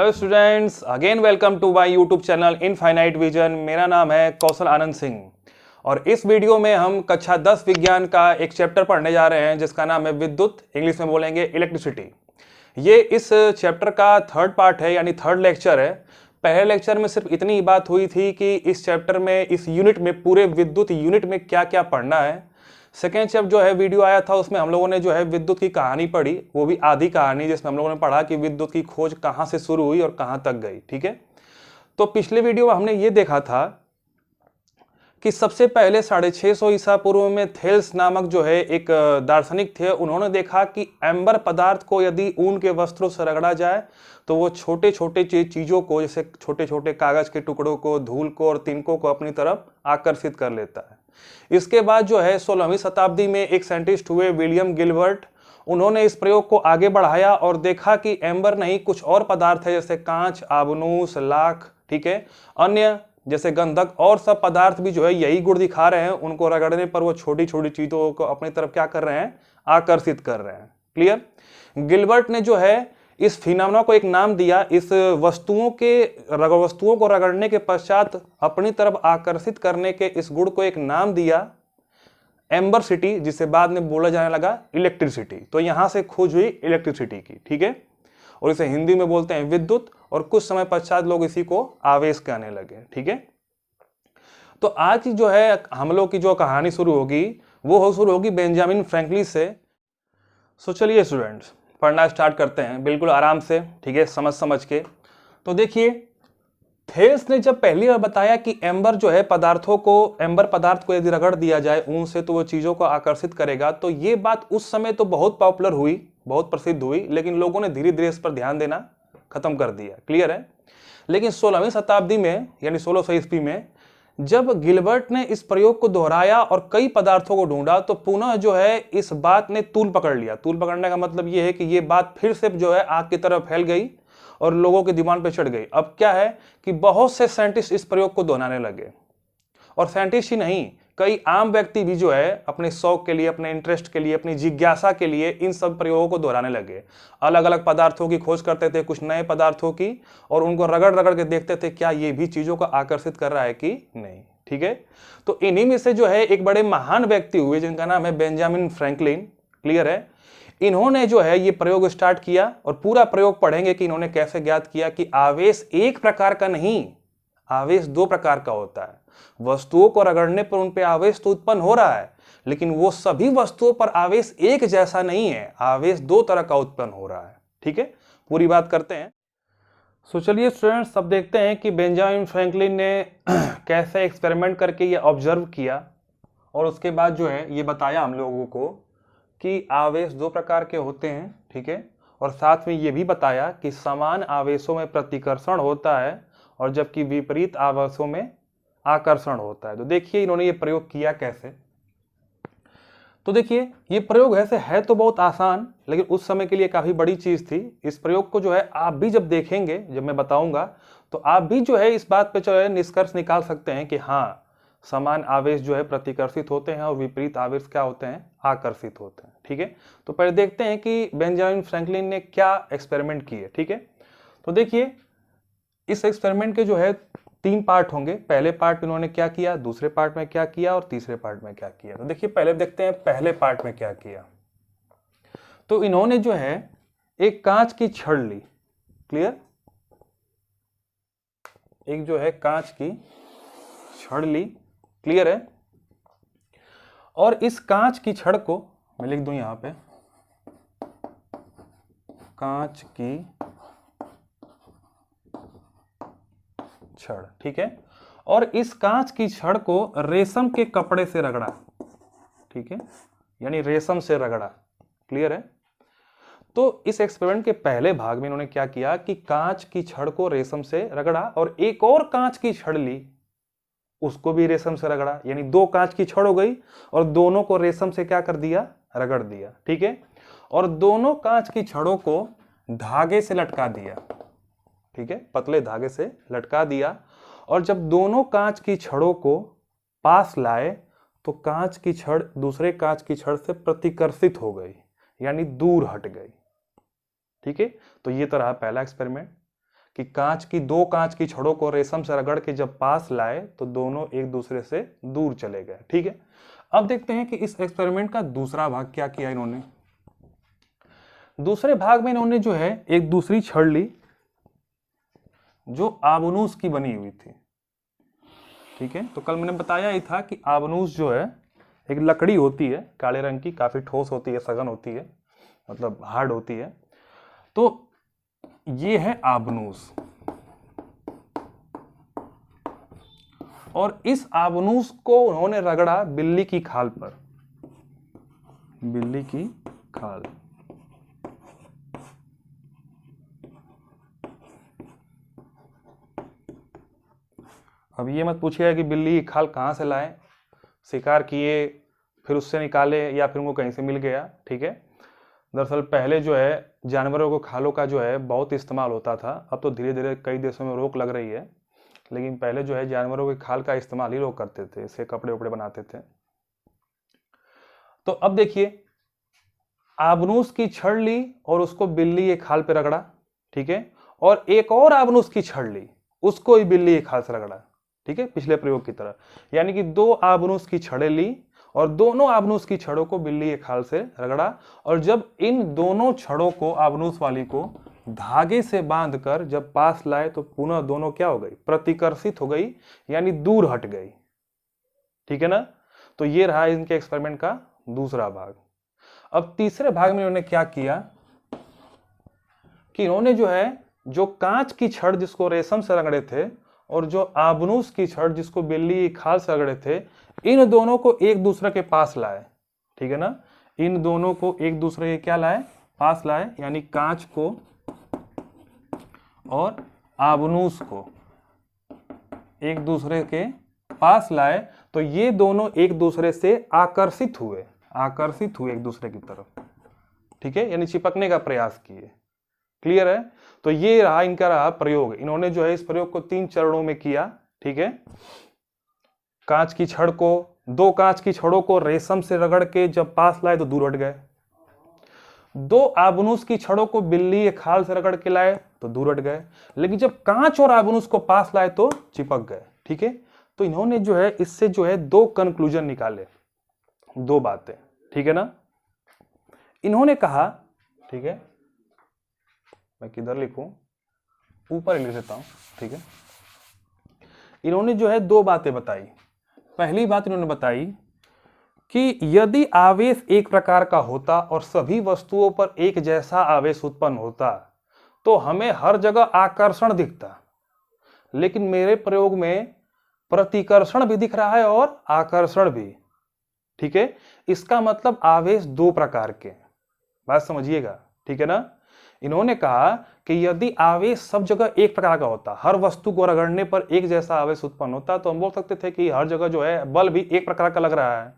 Hello students, again welcome to my YouTube channel infinite vision. मेरा नाम है कौशल आनंद सिंह और इस वीडियो में हम कक्षा 10 विज्ञान का एक चैप्टर पढ़ने जा रहे हैं जिसका नाम है विद्युत, इंग्लिश में बोलेंगे इलेक्ट्रिसिटी। ये इस चैप्टर का थर्ड पार्ट है, यानी थर्ड लेक्चर है। पहले लेक्चर में सिर्फ इतनी ही बात हुई थी कि इस चैप्टर में, इस यूनिट में, पूरे विद्युत यूनिट में क्या क्या पढ़ना है। सेकेंड जब जो है वीडियो आया था उसमें हम लोगों ने जो है विद्युत की कहानी पढ़ी, वो भी आधी कहानी, जिसमें हम लोगों ने पढ़ा कि विद्युत की खोज कहाँ से शुरू हुई और कहाँ तक गई। ठीक है, तो पिछले वीडियो में हमने ये देखा था कि सबसे पहले 650 ईसा पूर्व में थेल्स नामक जो है एक दार्शनिक थे। उन्होंने देखा कि एम्बर पदार्थ को यदि ऊन के वस्त्रों से रगड़ा जाए तो वो छोटे छोटे चीजों को, जैसे छोटे छोटे कागज के टुकड़ों को, धूल को और तिनकों को अपनी तरफ आकर्षित कर लेता है। इसके बाद जो है 16वीं शताब्दी में एक साइंटिस्ट हुए विलियम गिलबर्ट। उन्होंने इस प्रयोग को आगे बढ़ाया और देखा कि एम्बर नहीं, कुछ और पदार्थ है जैसे कांच, आबनूस, लाख, ठीक है, अन्य जैसे गंधक और सब पदार्थ भी जो है यही गुण दिखा रहे हैं। उनको रगड़ने पर वो छोटी छोटी चीजों को अपनी तरफ क्या कर रहे हैं, आकर्षित कर रहे हैं। क्लियर। गिलबर्ट ने जो है इस फिनोमेना को एक नाम दिया। इस वस्तुओं को रगड़ने के पश्चात अपनी तरफ आकर्षित करने के इस गुण को एक नाम दिया एम्बर सिटी, जिसे बाद में बोला जाने लगा इलेक्ट्रिसिटी। तो यहां से खोज हुई इलेक्ट्रिसिटी की। ठीक है, और इसे हिंदी में बोलते हैं विद्युत, और कुछ समय पश्चात लोग इसी को आवेश कहने लगे। ठीक है, तो आज जो है हम लोग की जो कहानी शुरू होगी वो शुरू होगी बेंजामिन फ्रैंकलिन से। सो चलिए स्टूडेंट्स, पढ़ना स्टार्ट करते हैं बिल्कुल आराम से, ठीक है, समझ समझ के। तो देखिए, थेल्स ने जब पहली बार बताया कि एम्बर जो है एम्बर पदार्थ को यदि रगड़ दिया जाए ऊन से तो वो चीजों को आकर्षित करेगा, तो ये बात उस समय तो बहुत पॉपुलर हुई, बहुत प्रसिद्ध हुई, लेकिन लोगों ने धीरे धीरे इस पर ध्यान देना खत्म कर दिया। क्लियर है। लेकिन 16वीं शताब्दी में, यानी 1600 ईस्वी में, जब गिलबर्ट ने इस प्रयोग को दोहराया और कई पदार्थों को ढूंढा, तो पुनः जो है इस बात ने तूल पकड़ लिया। तूल पकड़ने का मतलब यह है कि ये बात फिर से जो है आग की तरफ फैल गई और लोगों के दिमाग पे चढ़ गई। अब क्या है कि बहुत से साइंटिस्ट इस प्रयोग को दोहराने लगे, और साइंटिस्ट ही नहीं, कई आम व्यक्ति भी जो है अपने शौक के लिए, अपने इंटरेस्ट के लिए, अपनी जिज्ञासा के लिए इन सब प्रयोगों को दोहराने लगे। अलग अलग पदार्थों की खोज करते थे, कुछ नए पदार्थों की, और उनको रगड़ रगड़ के देखते थे क्या ये भी चीजों को आकर्षित कर रहा है कि नहीं। ठीक है, तो इन्हीं में से जो है एक बड़े महान व्यक्ति हुए जिनका नाम है बेंजामिन फ्रैंकलिन। क्लियर है। इन्होंने जो है ये प्रयोग स्टार्ट किया, और पूरा प्रयोग पढ़ेंगे कि इन्होंने कैसे ज्ञात किया कि आवेश एक प्रकार का नहीं, आवेश दो प्रकार का होता है। वस्तुओं को रगड़ने पर उन पे आवेश तो उत्पन्न हो रहा है, लेकिन वो सभी वस्तुओं पर आवेश एक जैसा नहीं है, आवेश दो तरह का उत्पन्न हो रहा है। ठीक है, पूरी बात करते हैं। सो चलिए स्टूडेंट्स, सब देखते हैं कि बेंजामिन फ्रैंकलिन ने कैसे एक्सपेरिमेंट करके ये ऑब्जर्व किया, और उसके बाद जो है ये बताया हम लोगों को कि आवेश दो प्रकार के होते हैं। ठीक है, और साथ में ये भी बताया कि समान आवेशों में प्रतिकर्षण होता है और जबकि विपरीत आवेशों में आकर्षण होता है। तो देखिए इन्होंने ये प्रयोग किया कैसे। तो देखिए, ये प्रयोग ऐसे है तो बहुत आसान, लेकिन उस समय के लिए काफी बड़ी चीज थी। इस प्रयोग को जो है आप भी जब देखेंगे, जब मैं बताऊंगा, तो आप भी जो है इस बात पे जो है निष्कर्ष निकाल सकते हैं कि हाँ, समान आवेश जो है प्रतिकर्षित होते हैं और विपरीत आवेश क्या होते हैं, आकर्षित होते हैं। ठीक है, तो पहले देखते हैं कि बेंजामिन फ्रैंकलिन ने क्या एक्सपेरिमेंट किए। ठीक है, तो देखिए इस एक्सपेरिमेंट के जो है 3 पार्ट होंगे। पहले पार्ट इन्होंने क्या किया, दूसरे पार्ट में क्या किया और तीसरे पार्ट में क्या किया। तो देखिए पहले देखते हैं पहले पार्ट में क्या किया। तो इन्होंने जो है एक कांच की छड़ ली। क्लियर, एक जो है कांच की छड़ ली। क्लियर है, और इस कांच की छड़ को मैं लिख दूं यहां पे, कांच की छड़। ठीक है, और इस कांच की छड़ को रेशम के कपड़े से रगड़ा। ठीक है, यानी रेशम से रगड़ा। क्लियर है। तो इस एक्सपेरिमेंट के पहले भाग में इन्होंने क्या किया कि कांच की छड़ को रेशम से रगड़ा, और एक और कांच की छड़ ली, उसको भी रेशम से रगड़ा, यानी 2 कांच की छड़ हो गई, और दोनों को रेशम से क्या कर दिया, रगड़ दिया। ठीक है, और दोनों कांच की छड़ों को धागे से लटका दिया। ठीक है, पतले धागे से लटका दिया, और जब दोनों कांच की छड़ों को पास लाए तो कांच की छड़ दूसरे कांच की छड़ से प्रतिकर्षित हो गई, यानी दूर हट गई। ठीक है, तो ये तो रहा पहला एक्सपेरिमेंट। कि दो कांच की छड़ों को रेशम से रगड़ के जब पास लाए तो दोनों एक दूसरे से दूर चले गए। ठीक है, अब देखते हैं कि इस एक्सपेरिमेंट का दूसरा भाग क्या किया इन्होंने। दूसरे भाग में इन्होंने जो है एक दूसरी छड़ ली जो आबनूस की बनी हुई थी। ठीक है, तो कल मैंने बताया ही था कि आबनूस जो है एक लकड़ी होती है काले रंग की, काफी ठोस होती है, सघन होती है, मतलब हार्ड होती है। तो ये है आबनूस, और इस आबनूस को उन्होंने रगड़ा बिल्ली की खाल पर, बिल्ली की खाल। अब ये मत पूछिएगा कि बिल्ली की खाल कहाँ से लाए, शिकार किए फिर उससे निकाले या फिर वो कहीं से मिल गया। ठीक है, दरअसल पहले जो है जानवरों को खालों का जो है बहुत इस्तेमाल होता था। अब तो धीरे धीरे कई देशों में रोक लग रही है, लेकिन पहले जो है जानवरों की खाल का इस्तेमाल ही लोग करते थे, इससे कपड़े उपड़े बनाते थे। तो अब देखिए, आबनूस की छड़ ली और उसको बिल्ली के खाल पे रगड़ा। ठीक है, और एक और आबनूस की छड़ ली, उसको ही बिल्ली के खाल से रगड़ा। ठीक है, पिछले प्रयोग की तरह, यानी कि दो आबनूस की छड़ें ली और दोनों आबनूस की छड़ों को बिल्ली के खाल से रगड़ा। और जब इन दोनों छड़ों को, आबनूस वाली को धागे से बांधकर जब पास लाए तो पुनः दोनों क्या हो गई, प्रतिकर्षित हो गई, यानी दूर हट गई। ठीक है ना, तो ये रहा इनके एक्सपेरिमेंट का दूसरा भाग। अब तीसरे भाग में इन्होंने क्या किया कि इन्होंने जो है जो कांच की छड़ जिसको रेशम से रगड़े थे और जो आबनूस की छड़ जिसको बिल्ली की खाल से रगड़े थे, इन दोनों को एक दूसरे के पास लाए। ठीक है ना, इन दोनों को एक दूसरे के क्या लाए, पास लाए, यानी कांच को और आबनूस को एक दूसरे के पास लाए, तो ये दोनों एक दूसरे से आकर्षित हुए एक दूसरे की तरफ। ठीक है, यानी चिपकने का प्रयास किए। क्लियर है, तो ये रहा इनका रहा प्रयोग। इन्होंने जो है इस प्रयोग को 3 चरणों में किया। ठीक है, कांच की छड़ को, दो कांच की छड़ों को रेशम से रगड़ के जब पास लाए तो दूर हट गए, दो आबनूस की छड़ों को बिल्ली के खाल से रगड़ के लाए तो दूर हट गए, लेकिन जब कांच और आबनूस को पास लाए तो चिपक गए। ठीक है, तो इन्होंने जो है इससे जो है 2 कंक्लूजन निकाले, 2 बातें। ठीक है ना, इन्होंने कहा, ठीक है, मैं किधर लिखूं, ऊपर लिख देता हूं। ठीक है, इन्होंने जो है 2 बातें बताई। पहली बात इन्होंने बताई कि यदि आवेश एक प्रकार का होता और सभी वस्तुओं पर एक जैसा आवेश उत्पन्न होता तो हमें हर जगह आकर्षण दिखता, लेकिन मेरे प्रयोग में प्रतिकर्षण भी दिख रहा है और आकर्षण भी। ठीक है, इसका मतलब आवेश 2 प्रकार के, बात समझिएगा। ठीक है ना, इन्होंने कहा कि यदि आवेश सब जगह एक प्रकार का होता, हर वस्तु को रगड़ने पर एक जैसा आवेश उत्पन्न होता, तो हम बोल सकते थे कि हर जगह जो है बल भी एक प्रकार का लग रहा है,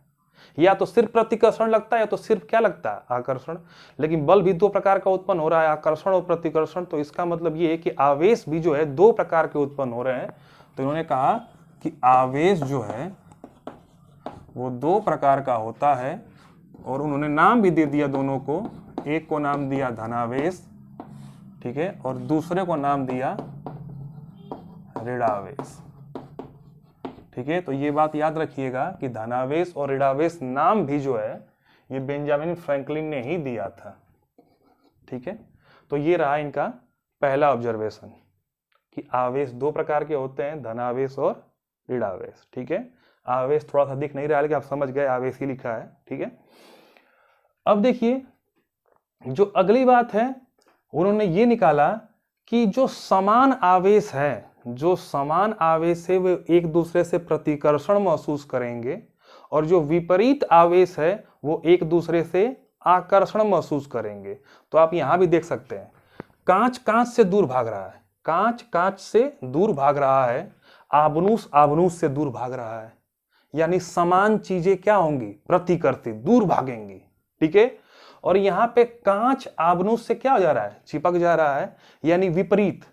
या तो सिर्फ प्रतिकर्षण लगता है या तो सिर्फ क्या लगता है, आकर्षण। लेकिन बल भी 2 प्रकार का उत्पन्न हो रहा है, आकर्षण और प्रतिकर्षण, तो इसका मतलब ये है कि आवेश भी जो है 2 प्रकार के उत्पन्न हो रहे हैं। तो इन्होंने कहा कि आवेश जो है वो 2 प्रकार का होता है, और उन्होंने नाम भी दे दिया दोनों को। एक को नाम दिया धनावेश, ठीक है, और दूसरे को नाम दिया ऋणावेश। ठीक है, तो ये बात याद रखिएगा कि धनावेश और ऋणावेश नाम भी जो है ये बेंजामिन फ्रैंकलिन ने ही दिया था। ठीक है, तो ये रहा इनका पहला ऑब्जर्वेशन कि आवेश 2 प्रकार के होते हैं, धनावेश और ऋणावेश। ठीक है, आवेश थोड़ा सा दिख नहीं रहा है, लेकिन आप समझ गए आवेश ही लिखा है। ठीक है, अब देखिए जो अगली बात है, उन्होंने ये निकाला कि जो समान आवेश है, जो समान आवेश है वे एक दूसरे से प्रतिकर्षण महसूस करेंगे, और जो विपरीत आवेश है वो एक दूसरे से आकर्षण महसूस करेंगे। तो आप यहां भी देख सकते हैं, कांच कांच से दूर भाग रहा है, कांच कांच से दूर भाग रहा है, आबनूस आबनूस से दूर भाग रहा है, यानी समान चीजें क्या होंगी, प्रतिकर्षित, दूर भागेंगी। ठीक है, और यहां पे कांच आबनूस से क्या हो जा रहा है, चिपक जा रहा है, यानी विपरीत।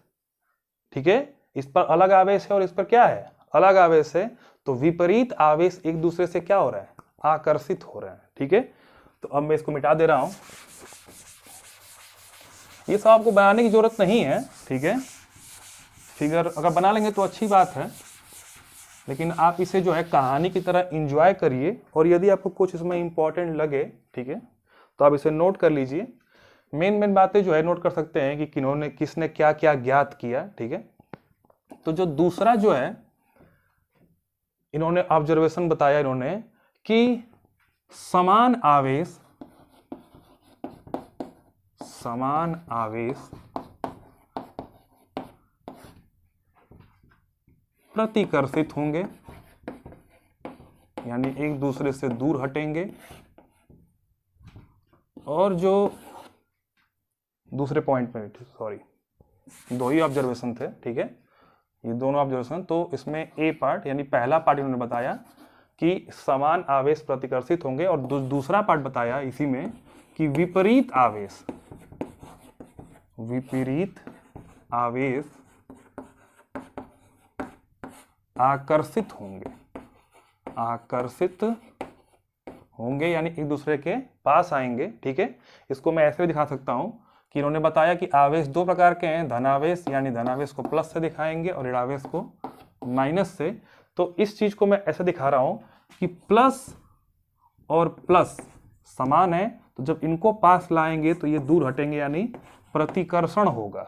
ठीक है, इस पर अलग आवेश है और इस पर क्या है, अलग आवेश है, तो विपरीत आवेश एक दूसरे से क्या हो रहा है, आकर्षित हो रहे हैं। ठीक है, तो अब मैं इसको मिटा दे रहा हूं, ये सब आपको बनाने की जरूरत नहीं है। ठीक है, फिगर अगर बना लेंगे तो अच्छी बात है, लेकिन आप इसे जो है कहानी की तरह इंजॉय करिए, और यदि आपको कुछ इसमें इंपॉर्टेंट लगे, ठीक है, तो आप इसे नोट कर लीजिए। मेन बातें जो है नोट कर सकते हैं कि किसने क्या क्या ज्ञात किया, ठीक है। तो जो दूसरा जो है इन्होंने ऑब्जर्वेशन बताया इन्होंने कि समान आवेश प्रतिकर्षित होंगे, यानी एक दूसरे से दूर हटेंगे, और जो दूसरे पॉइंट में, सॉरी दो ही ऑब्जर्वेशन थे, ठीक है, ये दोनों ऑब्जर्वेशन। तो इसमें ए पार्ट यानी पहला पार्ट इन्होंने बताया कि समान आवेश प्रतिकर्षित होंगे, और दूसरा पार्ट बताया इसी में कि विपरीत आवेश आकर्षित होंगे, यानी एक दूसरे के पास आएंगे, ठीक है। इसको मैं ऐसे भी दिखा सकता हूं कि इन्होंने बताया कि आवेश दो प्रकार के हैं, धनावेश यानी धनावेश को प्लस से दिखाएंगे और ऋणावेश को माइनस से। तो इस चीज को मैं ऐसे दिखा रहा हूं कि प्लस और प्लस समान है, तो जब इनको पास लाएंगे तो ये दूर हटेंगे, यानी प्रतिकर्षण होगा,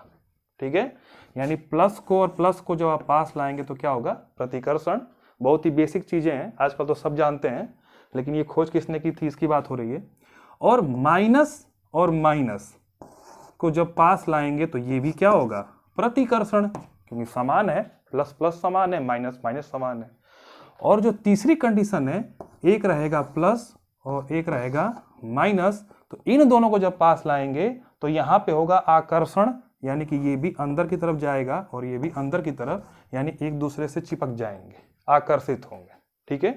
ठीक है। यानी प्लस को और प्लस को जब आप पास लाएंगे तो क्या होगा, प्रतिकर्षण। बहुत ही बेसिक चीजें हैं, आजकल तो सब जानते हैं, लेकिन ये खोज किसने की थी इसकी बात हो रही है। और माइनस को जब पास लाएंगे तो ये भी क्या होगा, प्रतिकर्षण, क्योंकि समान है, प्लस प्लस समान है, माइनस माइनस समान है। और जो तीसरी कंडीशन है, एक रहेगा प्लस और एक रहेगा माइनस, तो इन दोनों को जब पास लाएंगे तो यहां पे होगा आकर्षण, यानी कि ये भी अंदर की तरफ जाएगा और ये भी अंदर की तरफ, यानी एक दूसरे से चिपक जाएंगे, आकर्षित होंगे, ठीक है।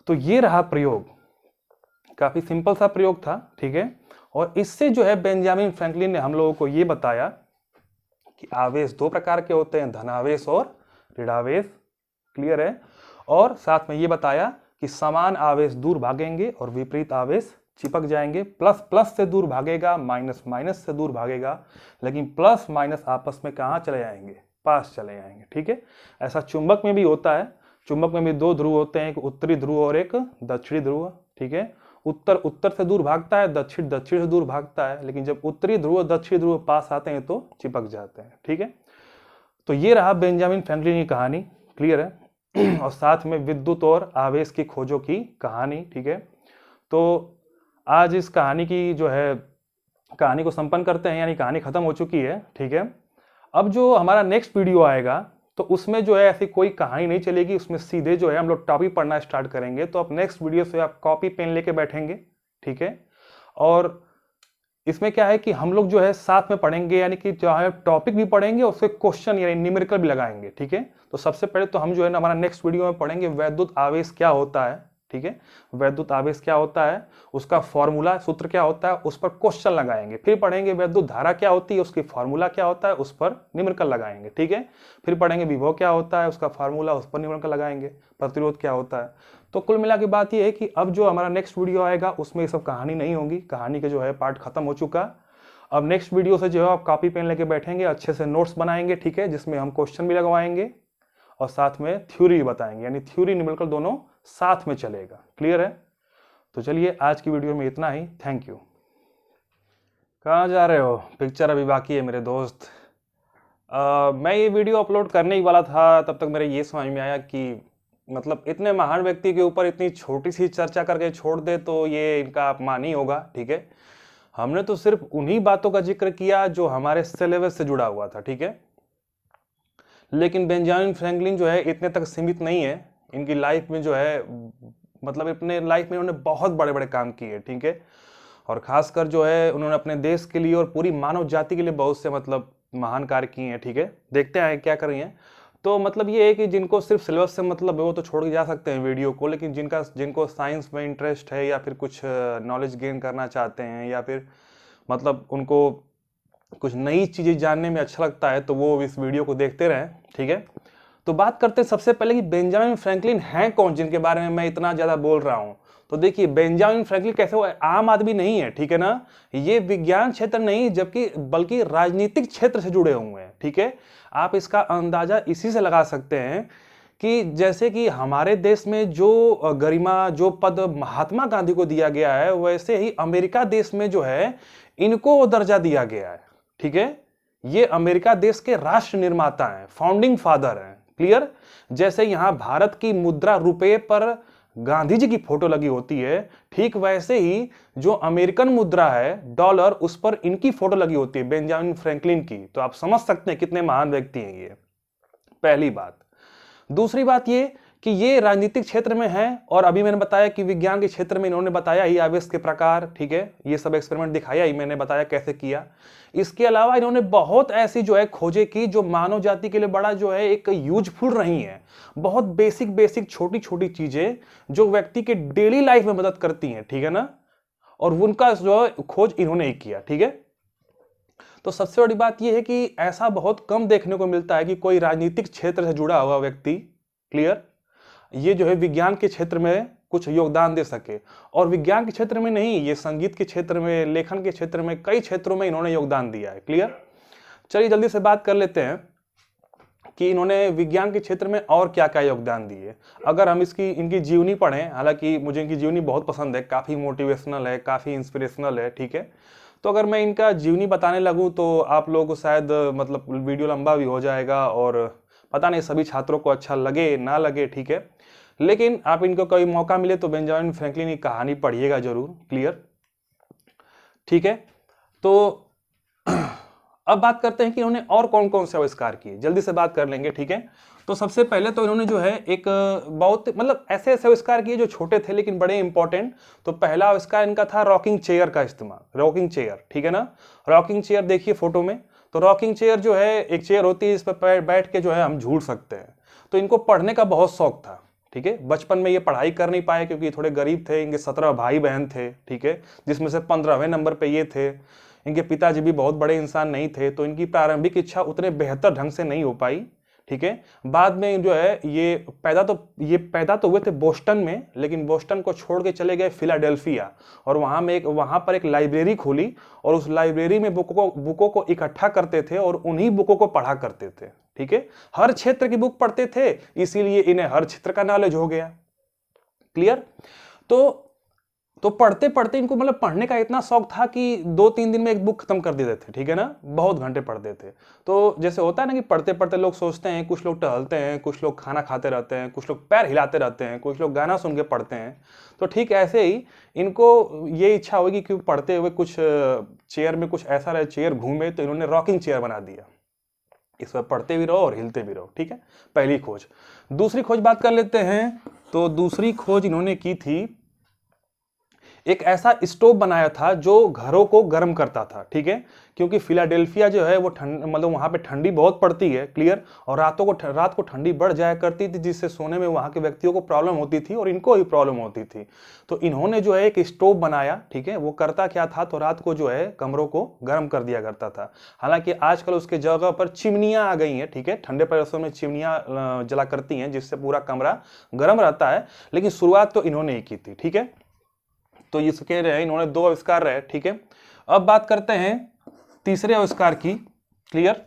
तो ये रहा प्रयोग, काफी सिंपल सा प्रयोग था, ठीक है। और इससे जो है बेंजामिन फ्रैंकलिन ने हम लोगों को ये बताया कि आवेश दो प्रकार के होते हैं, धनावेश और ऋणावेश, क्लियर है। और साथ में ये बताया कि समान आवेश दूर भागेंगे और विपरीत आवेश चिपक जाएंगे, प्लस प्लस से दूर भागेगा, माइनस माइनस से दूर भागेगा, लेकिन प्लस माइनस आपस में कहाँ चले जाएंगे, पास चले जाएंगे, ठीक है। ऐसा चुंबक में भी होता है, चुंबक में भी दो ध्रुव होते हैं, एक उत्तरी ध्रुव और एक दक्षिणी ध्रुव, ठीक है। उत्तर उत्तर से दूर भागता है, दक्षिण दक्षिण से दूर भागता है, लेकिन जब उत्तरी ध्रुव दक्षिणी ध्रुव पास आते हैं तो चिपक जाते हैं, ठीक है। तो ये रहा बेंजामिन फ्रैंकलिन की कहानी, क्लियर है। और साथ में विद्युत और आवेश की खोजों की कहानी, ठीक है। तो आज इस कहानी की जो है कहानी को संपन्न करते हैं, यानी कहानी खत्म हो चुकी है, ठीक है। अब जो हमारा नेक्स्ट वीडियो आएगा तो उसमें जो है ऐसी कोई कहानी नहीं चलेगी, उसमें सीधे जो है हम लोग टॉपिक पढ़ना स्टार्ट करेंगे। तो आप नेक्स्ट वीडियो से आप कॉपी पेन लेके बैठेंगे, ठीक है। और इसमें क्या है कि हम लोग जो है साथ में पढ़ेंगे, यानी कि जो है टॉपिक भी पढ़ेंगे, उसके क्वेश्चन यानी न्यूमेरिकल भी लगाएंगे, ठीक है। तो सबसे पहले तो हम जो है ना हमारा नेक्स्ट वीडियो में पढ़ेंगे वैद्युत आवेश क्या होता है, ठीक है। वैद्युत आवेश क्या होता है, उसका फॉर्मूला सूत्र क्या होता है, उस पर क्वेश्चन लगाएंगे। फिर पढ़ेंगे वैद्युत धारा क्या होती है, उसकी फॉर्मूला क्या होता है, उस पर न्यूमेरिकल लगाएंगे, ठीक है। फिर पढ़ेंगे विभव क्या होता है, उसका फॉर्मूला, उस पर न्यूमेरिकल लगाएंगे। प्रतिरोध क्या होता है। तो कुल मिला के बात यह है कि अब जो हमारा नेक्स्ट वीडियो आएगा उसमें ये सब कहानी नहीं होगी, कहानी के जो है पार्ट खत्म हो चुका। अब नेक्स्ट वीडियो से जो है आप कॉपी पेन लेके बैठेंगे, अच्छे से नोट्स बनाएंगे, ठीक है, जिसमें हम क्वेश्चन भी लगवाएंगे और साथ में थ्योरी भी बताएंगे, यानी थ्योरी न्यूमेरिकल दोनों साथ में चलेगा, क्लियर है। तो चलिए आज की वीडियो में इतना ही, थैंक यू। कहाँ जा रहे हो, पिक्चर अभी बाकी है मेरे दोस्त। मैं ये वीडियो अपलोड करने ही वाला था, तब तक मेरे ये समझ में आया कि मतलब इतने महान व्यक्ति के ऊपर इतनी छोटी सी चर्चा करके छोड़ दे तो ये इनका अपमान ही होगा, ठीक है। हमने तो सिर्फ उन्हीं बातों का जिक्र किया जो हमारे सिलेबस से जुड़ा हुआ था, ठीक है। लेकिन बेंजामिन फ्रैंकलिन जो है इतने तक सीमित नहीं है, इनकी लाइफ में जो है मतलब अपने लाइफ में उन्होंने बहुत बड़े बड़े काम किए, ठीक है। और खासकर जो है उन्होंने अपने देश के लिए और पूरी मानव जाति के लिए बहुत से मतलब महान कार्य किए हैं, ठीक है। देखते हैं क्या कर रही हैं। तो मतलब ये है कि जिनको सिर्फ सिलेबस से मतलब है वो तो छोड़ के जा सकते हैं वीडियो को, लेकिन जिनको साइंस में इंटरेस्ट है या फिर कुछ नॉलेज गेन करना चाहते हैं या फिर मतलब उनको कुछ नई चीज़ें जानने में अच्छा लगता है तो वो इस वीडियो को देखते रहें, ठीक है। तो बात करते हैं सबसे पहले कि बेंजामिन फ्रैंकलिन हैं कौन, जिनके बारे में मैं इतना ज़्यादा बोल रहा हूँ। तो देखिए बेंजामिन फ्रैंकलिन कैसे हुआ, आम आदमी नहीं है, ठीक है ना। ये विज्ञान क्षेत्र नहीं जबकि बल्कि राजनीतिक क्षेत्र से जुड़े हुए हैं, ठीक है। आप इसका अंदाजा इसी से लगा सकते हैं कि जैसे कि हमारे देश में जो गरिमा, जो पद महात्मा गांधी को दिया गया है, वैसे ही अमेरिका देश में जो है इनको वो दर्जा दिया गया है, ठीक है। ये अमेरिका देश के राष्ट्र निर्माता हैं, फाउंडिंग फादर हैं, क्लियर। जैसे यहां भारत की मुद्रा रुपए पर गांधी जी की फोटो लगी होती है, ठीक वैसे ही जो अमेरिकन मुद्रा है डॉलर, उस पर इनकी फोटो लगी होती है, बेंजामिन फ्रैंकलिन की। तो आप समझ सकते हैं कितने महान व्यक्ति हैं ये, पहली बात। दूसरी बात ये कि ये राजनीतिक क्षेत्र में है, और अभी मैंने बताया कि विज्ञान के क्षेत्र में इन्होंने बताया ही आवेश के प्रकार, ठीक है, ये सब एक्सपेरिमेंट दिखाया ही, मैंने बताया कैसे किया। इसके अलावा इन्होंने बहुत ऐसी जो है खोजें की जो मानव जाति के लिए बड़ा जो है एक यूजफुल रही हैं। बहुत बेसिक छोटी छोटी चीजें जो व्यक्ति के डेली लाइफ में मदद करती हैं, ठीक है ना, और उनका जो है खोज इन्होंने ही किया, ठीक है। तो सबसे बड़ी बात यह है कि ऐसा बहुत कम देखने को मिलता है कि कोई राजनीतिक क्षेत्र से जुड़ा हुआ व्यक्ति, क्लियर, ये जो है विज्ञान के क्षेत्र में कुछ योगदान दे सके। और विज्ञान के क्षेत्र में नहीं, ये संगीत के क्षेत्र में, लेखन के क्षेत्र में, कई क्षेत्रों में इन्होंने योगदान दिया है, क्लियर। चलिए जल्दी से बात कर लेते हैं कि इन्होंने विज्ञान के क्षेत्र में और क्या क्या योगदान दिए। अगर हम इनकी जीवनी पढ़ें, हालांकि मुझे इनकी जीवनी बहुत पसंद है, काफी मोटिवेशनल है, काफी इंस्पिरेशनल है, ठीक है। तो अगर मैं इनका जीवनी बताने लगूं तो आप लोगों को शायद मतलब वीडियो लंबा भी हो जाएगा, और पता नहीं सभी छात्रों को अच्छा लगे ना लगे, ठीक है। लेकिन आप इनको कोई मौका मिले तो बेंजामिन फ्रैंकलिन की कहानी पढ़िएगा जरूर, क्लियर, ठीक है। तो अब बात करते हैं कि इन्होंने और कौन कौन से आविष्कार किए, जल्दी से बात कर लेंगे, ठीक है। तो सबसे पहले तो इन्होंने जो है एक बहुत मतलब ऐसे ऐसे आविष्कार किए जो छोटे थे लेकिन बड़े इंपॉर्टेंट। तो पहला आविष्कार इनका था रॉकिंग चेयर का इस्तेमाल, रॉकिंग चेयर, ठीक है ना। रॉकिंग चेयर देखिए फोटो में, तो रॉकिंग चेयर जो है एक चेयर होती है, इस पर बैठ के जो है हम झूल सकते हैं। तो इनको पढ़ने का बहुत शौक था, ठीक है। बचपन में ये पढ़ाई कर नहीं पाए क्योंकि थोड़े गरीब थे, इनके 17 भाई बहन थे, ठीक है, जिसमें से 15वें नंबर पे ये थे। इनके पिताजी भी बहुत बड़े इंसान नहीं थे, तो इनकी प्रारंभिक इच्छा उतने बेहतर ढंग से नहीं हो पाई, ठीक है। बाद में जो है ये पैदा तो हुए थे बोस्टन में, लेकिन बोस्टन को छोड़ के चले गए फिलाडेल्फिया, और वहां पर एक लाइब्रेरी खोली, और उस लाइब्रेरी में बुकों को इकट्ठा करते थे और उन्हीं बुकों को पढ़ा करते थे, ठीक है। हर क्षेत्र की बुक पढ़ते थे, इसीलिए इन्हें हर क्षेत्र का नॉलेज हो गया, क्लियर। तो पढ़ते पढ़ते इनको मतलब पढ़ने का इतना शौक था कि 2-3 दिन में एक बुक खत्म कर देते थे, ठीक है ना, बहुत घंटे पढ़ते थे। तो जैसे होता है ना कि पढ़ते पढ़ते लोग सोचते हैं, कुछ लोग टहलते हैं, कुछ लोग खाना खाते रहते हैं, कुछ लोग पैर हिलाते रहते हैं, कुछ लोग गाना सुन के पढ़ते हैं। तो ठीक ऐसे ही इनको ये इच्छा होगी कि पढ़ते हुए कुछ चेयर में कुछ ऐसा रहे, चेयर घूमे, तो इन्होंने रॉकिंग चेयर बना दिया, इस पर पढ़ते भी रहो और हिलते भी रहो, ठीक है। पहली खोज। दूसरी खोज बात कर लेते हैं। तो दूसरी खोज इन्होंने की थी, एक ऐसा स्टोव बनाया था जो घरों को गर्म करता था, ठीक है, क्योंकि फिलाडेल्फिया जो है वो मतलब वहां पे ठंडी बहुत पड़ती है, क्लियर, और रात को ठंडी बढ़ जाया करती थी, जिससे सोने में वहां के व्यक्तियों को प्रॉब्लम होती थी और इनको भी प्रॉब्लम होती थी। तो इन्होंने जो है एक स्टोव बनाया, ठीक है। वो करता क्या था, तो रात को जो है कमरों को गर्म कर दिया करता था। हालांकि आजकल उसके जगह पर चिमनियां आ गई हैं, ठीक है, ठंडे प्रदेशों में चिमनियां जला करती हैं, जिससे पूरा कमरा गर्म रहता है, लेकिन शुरुआत तो इन्होंने ही की थी, ठीक है। तो इसके रहे इन्होंने 2 आविष्कार रहे, ठीक है। अब बात करते हैं तीसरे आविष्कार की, क्लियर,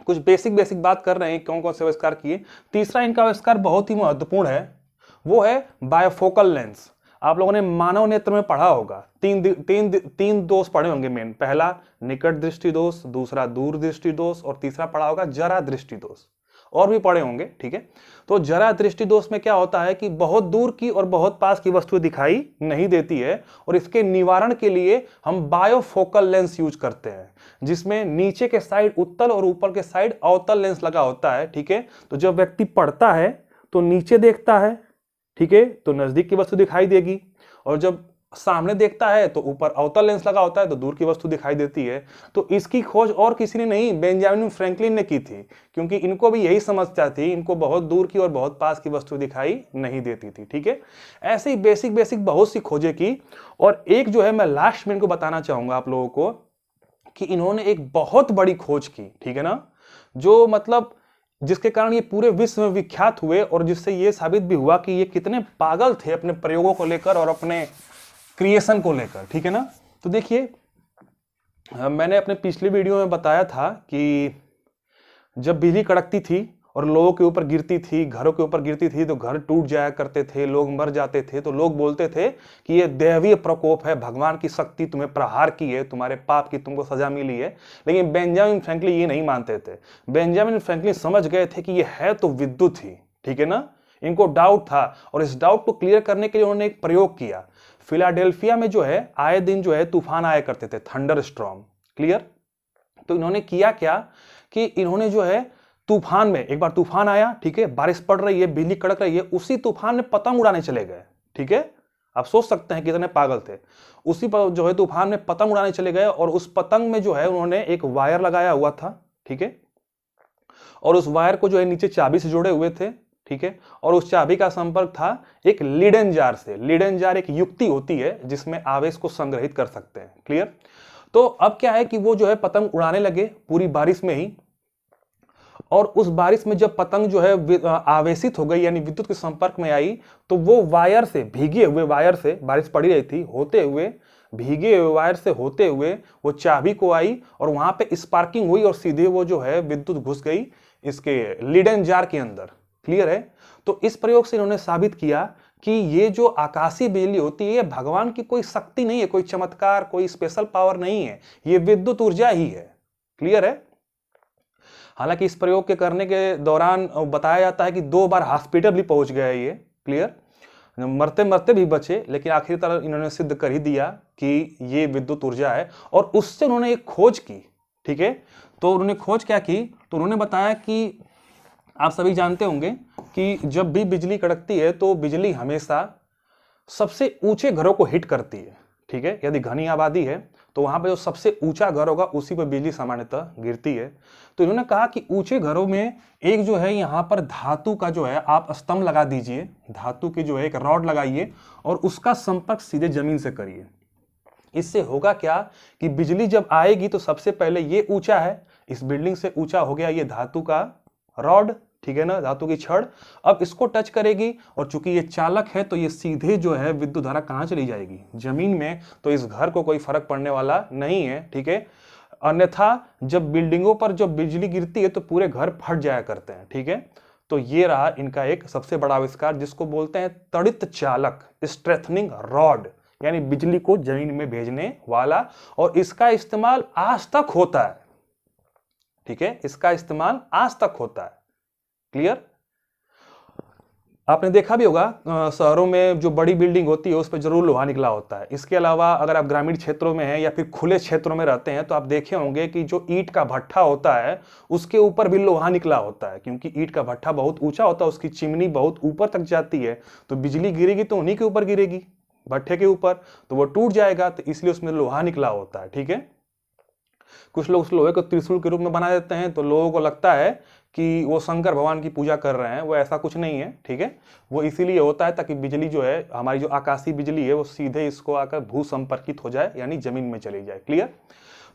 कुछ बेसिक बात कर रहे हैं कौन कौन से आविष्कार किए। तीसरा इनका आविष्कार बहुत ही महत्वपूर्ण है, वो है बायोफोकल लेंस। आप लोगों ने मानव नेत्र में पढ़ा होगा, तीन दोष पढ़े होंगे मेन, पहला निकट दृष्टि दोष, दूसरा दूर दृष्टि दोष, और तीसरा पढ़ा होगा जरा दृष्टि दोष, और भी पढ़े होंगे, ठीक है। तो जरा दृष्टि दोष में क्या होता है कि बहुत दूर की और बहुत पास की वस्तु दिखाई नहीं देती है, और इसके निवारण के लिए हम बायोफोकल लेंस यूज करते हैं, जिसमें नीचे के साइड उत्तल और ऊपर के साइड अवतल लेंस लगा होता है, ठीक है। तो जब व्यक्ति पढ़ता है तो नीचे देखता है, ठीक है, तो नजदीक की वस्तु दिखाई देगी, और जब सामने देखता है तो ऊपर अवतल लेंस लगा होता है तो दूर की वस्तु दिखाई देती है। तो इसकी खोज और किसी ने नहीं, बेंजामिन फ्रैंकलिन ने की थी, क्योंकि इनको भी यही समस्या थी, इनको बहुत दूर की और बहुत पास की वस्तु दिखाई नहीं देती थी, ठीक है। ऐसे ही बेसिक बहुत सी खोजें की, और एक जो है मैं लास्ट में इनको बताना चाहूंगा आप लोगों को कि इन्होंने एक बहुत बड़ी खोज की, ठीक है ना, जो मतलब जिसके कारण ये पूरे विश्व में विख्यात हुए, और जिससे ये साबित भी हुआ कि ये कितने पागल थे अपने प्रयोगों को लेकर और अपने क्रिएशन को लेकर, ठीक है ना। तो देखिए मैंने अपने पिछले वीडियो में बताया था कि जब बिजली कड़कती थी और लोगों के ऊपर गिरती थी, घरों के ऊपर गिरती थी, तो घर टूट जाया करते थे, लोग मर जाते थे, तो लोग बोलते थे कि ये दैवीय प्रकोप है, भगवान की शक्ति तुम्हें प्रहार की है, तुम्हारे पाप की तुमको सजा मिली है। लेकिन बेंजामिन फ्रैंकलिन ये नहीं मानते थे। बेंजामिन फ्रैंकलिन समझ गए थे कि ये है तो विद्युत ही, ठीक है ना। इनको डाउट था और इस डाउट को क्लियर करने के लिए उन्होंने एक प्रयोग किया। फिलाडेल्फिया में जो है आए दिन जो है तूफान आया करते थे, थंडर स्टॉर्म, क्लियर। तो इन्होंने किया क्या कि इन्होंने जो है तूफान में, एक बार तूफान आया, ठीक है, बारिश पड़ रही है, बिजली कड़क रही है, उसी तूफान में पतंग उड़ाने चले गए, ठीक है। आप सोच सकते हैं कितने पागल थे। उसी पर जो है तूफान में पतंग उड़ाने चले गए और उस पतंग में जो है उन्होंने एक वायर लगाया हुआ था, ठीक है, और उस वायर को जो है नीचे चाबी से जोड़े हुए थे, ठीक है, और उस चाबी का संपर्क था एक लीडन जार से। लीडन जार एक युक्ति होती है जिसमें आवेश को संग्रहित कर सकते हैं, क्लियर। तो अब क्या है कि वो जो है पतंग उड़ाने लगे पूरी बारिश में ही, और उस बारिश में जब पतंग जो है आवेशित हो गई यानी विद्युत के संपर्क में आई, तो वो वायर से, भीगे हुए वायर से, बारिश पड़ी रही थी, होते हुए भीगे हुए वायर से होते हुए वो चाबी को आई और वहां पे स्पार्किंग हुई और सीधे वो जो है विद्युत घुस गई इसके लीडन जार के अंदर, क्लियर है। तो इस प्रयोग से इन्होंने साबित किया कि ये जो आकाशीय बिजली होती है ये भगवान की कोई शक्ति नहीं है, कोई चमत्कार, कोई स्पेशल पावर नहीं है, ये विद्युत ऊर्जा ही है, क्लियर है। हालांकि इस प्रयोग के करने के दौरान बताया जाता है कि 2 बार हॉस्पिटल भी पहुंच गया ये, क्लियर, मरते मरते भी बचे, लेकिन आखिरकार इन्होंने सिद्ध कर ही दिया कि ये विद्युत ऊर्जा है। और उससे उन्होंने एक खोज की, ठीक है। तो उन्होंने खोज क्या की, तो उन्होंने बताया कि आप सभी जानते होंगे कि जब भी बिजली कड़कती है तो बिजली हमेशा सबसे ऊंचे घरों को हिट करती है, ठीक है। यदि घनी आबादी है तो वहां पे जो सबसे ऊंचा घर होगा उसी पर बिजली सामान्यतः गिरती है। तो इन्होंने कहा कि ऊंचे घरों में एक जो है यहाँ पर धातु का जो है आप स्तंभ लगा दीजिए, धातु की जो है एक रॉड लगाइए और उसका संपर्क सीधे जमीन से करिए। इससे होगा क्या कि बिजली जब आएगी तो सबसे पहले ये ऊंचा है, इस बिल्डिंग से ऊंचा हो गया ये धातु का रॉड, ठीक है ना, धातु की छड़, अब इसको टच करेगी और चूंकि ये चालक है तो ये सीधे जो है विद्युत धारा कहां चली जाएगी, जमीन में। तो इस घर को कोई फर्क पड़ने वाला नहीं है, ठीक है। अन्यथा जब बिल्डिंगों पर जब बिजली गिरती है तो पूरे घर फट जाया करते हैं, ठीक है। तो ये रहा इनका एक सबसे बड़ा आविष्कार जिसको बोलते हैं तड़ित चालक, स्ट्रेथनिंग रॉड, यानी बिजली को जमीन में भेजने वाला। और इसका इस्तेमाल आज तक होता है, ठीक है, इसका इस्तेमाल आज तक होता है, क्लियर। आपने देखा भी होगा शहरों में जो बड़ी बिल्डिंग होती है उस पर जरूर लोहा निकला होता है। इसके अलावा अगर आप ग्रामीण क्षेत्रों में हैं या फिर खुले क्षेत्रों में रहते हैं तो आप देखे होंगे कि जो ईंट का भट्ठा होता है उसके ऊपर भी लोहा निकला होता है, क्योंकि ईंट का भट्ठा बहुत ऊंचा होता है, उसकी चिमनी बहुत ऊपर तक जाती है, तो बिजली गिरेगी तो उन्हीं के ऊपर गिरेगी, भट्ठे के ऊपर, तो वो टूट जाएगा, तो इसलिए उसमें लोहा निकला होता है, ठीक है। कुछ लोग उस लोहे को त्रिशूल के रूप में बना देते हैं तो लोगों को लगता है कि वो शंकर भगवान की पूजा कर रहे हैं, वो ऐसा कुछ नहीं है, ठीक है। वो इसीलिए होता है ताकि बिजली जो है, हमारी जो आकाशीय बिजली है, वो सीधे इसको आकर भू संपर्कित हो जाए, यानी जमीन में चली जाए, क्लियर।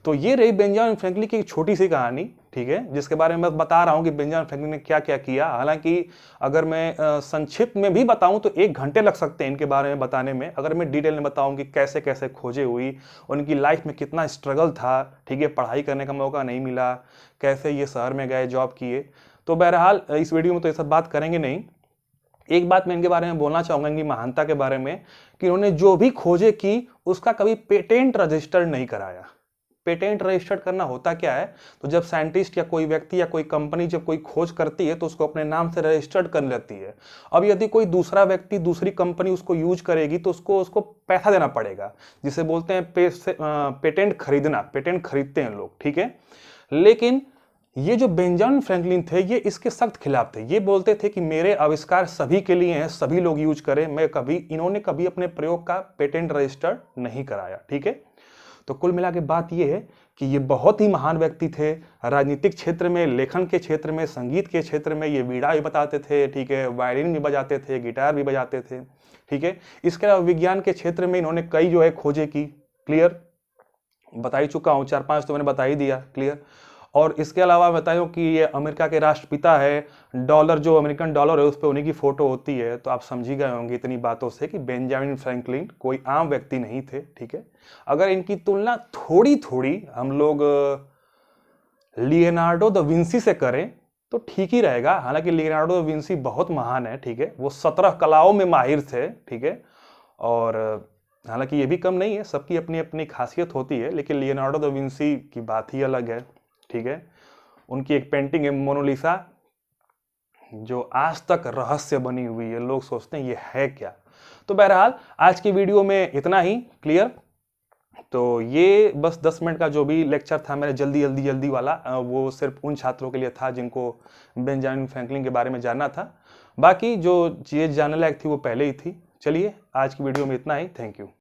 तो ये रही बेंजामिन फ्रैंकलिन की एक छोटी सी कहानी, ठीक है, जिसके बारे में मैं बता रहा हूं कि बेंजामिन फ्रैंकलिन ने क्या क्या किया। हालांकि अगर मैं संक्षिप्त में भी बताऊं तो 1 घंटे लग सकते हैं इनके बारे में बताने में। अगर मैं डिटेल में बताऊं कि कैसे कैसे खोजें हुई, उनकी लाइफ में कितना स्ट्रगल था, ठीक है, पढ़ाई करने का मौका नहीं मिला, कैसे ये शहर में गए, जॉब किए, तो बहरहाल इस वीडियो में तो ये सब बात करेंगे नहीं। एक बात मैं इनके बारे में बोलना चाहूंगा, इनकी महानता के बारे में, कि उन्होंने जो भी खोजे की उसका कभी पेटेंट रजिस्टर्ड नहीं कराया। पेटेंट रजिस्टर्ड करना होता क्या है, तो जब साइंटिस्ट या कोई व्यक्ति या कोई कंपनी जब कोई खोज करती है तो उसको अपने नाम से रजिस्टर्ड कर लेती है। अब यदि कोई दूसरा व्यक्ति, दूसरी कंपनी उसको यूज करेगी तो उसको पैसा देना पड़ेगा, जिसे बोलते हैं पेटेंट खरीदना, पेटेंट खरीदते हैं लोग, ठीक है। लेकिन ये जो बेंजामिन फ्रैंकलिन थे ये इसके सख्त खिलाफ थे। ये बोलते थे कि मेरे आविष्कार सभी के लिए हैं, सभी लोग यूज करें, इन्होंने कभी अपने प्रयोग का पेटेंट रजिस्टर्ड नहीं कराया, ठीक है। तो कुल मिला के बात यह है कि ये बहुत ही महान व्यक्ति थे। राजनीतिक क्षेत्र में, लेखन के क्षेत्र में, संगीत के क्षेत्र में ये वीणा भी बताते थे, ठीक है, वायलिन भी बजाते थे, गिटार भी बजाते थे, ठीक है। इसके अलावा विज्ञान के क्षेत्र में इन्होंने कई जो है खोजें की, क्लियर, बता ही चुका हूँ, 4-5 तो मैंने बता ही दिया, क्लियर। और इसके अलावा बताऊं कि ये अमेरिका के राष्ट्रपिता है, डॉलर जो अमेरिकन डॉलर है उस पर उन्हीं की फोटो होती है, तो आप समझ ही गए होंगे इतनी बातों से कि बेंजामिन फ्रैंकलिन कोई आम व्यक्ति नहीं थे, ठीक है। अगर इनकी तुलना थोड़ी थोड़ी हम लोग लियोनार्डो द विंसी से करें तो ठीक ही रहेगा। हालांकि लियोनार्डो द विंसी बहुत महान है, ठीक है, वो 17 कलाओं में माहिर थे, ठीक है, और हालांकि ये भी कम नहीं है, सबकी अपनी अपनी खासियत होती है, लेकिन लियोनार्डो द विंसी की बात ही अलग है, ठीक है। उनकी एक पेंटिंग है मोनालिसा, जो आज तक रहस्य बनी हुई है, लोग सोचते हैं ये है क्या। तो बहरहाल आज की वीडियो में इतना ही क्लियर। तो ये बस 10 मिनट का जो भी लेक्चर था मेरे जल्दी वाला, वो सिर्फ उन छात्रों के लिए था जिनको बेंजामिन फ्रैंकलिन के बारे में जानना था। बाकी जो चीज़ें जानने लायक थी वो पहले ही थी। चलिए आज की वीडियो में इतना ही। Thank you.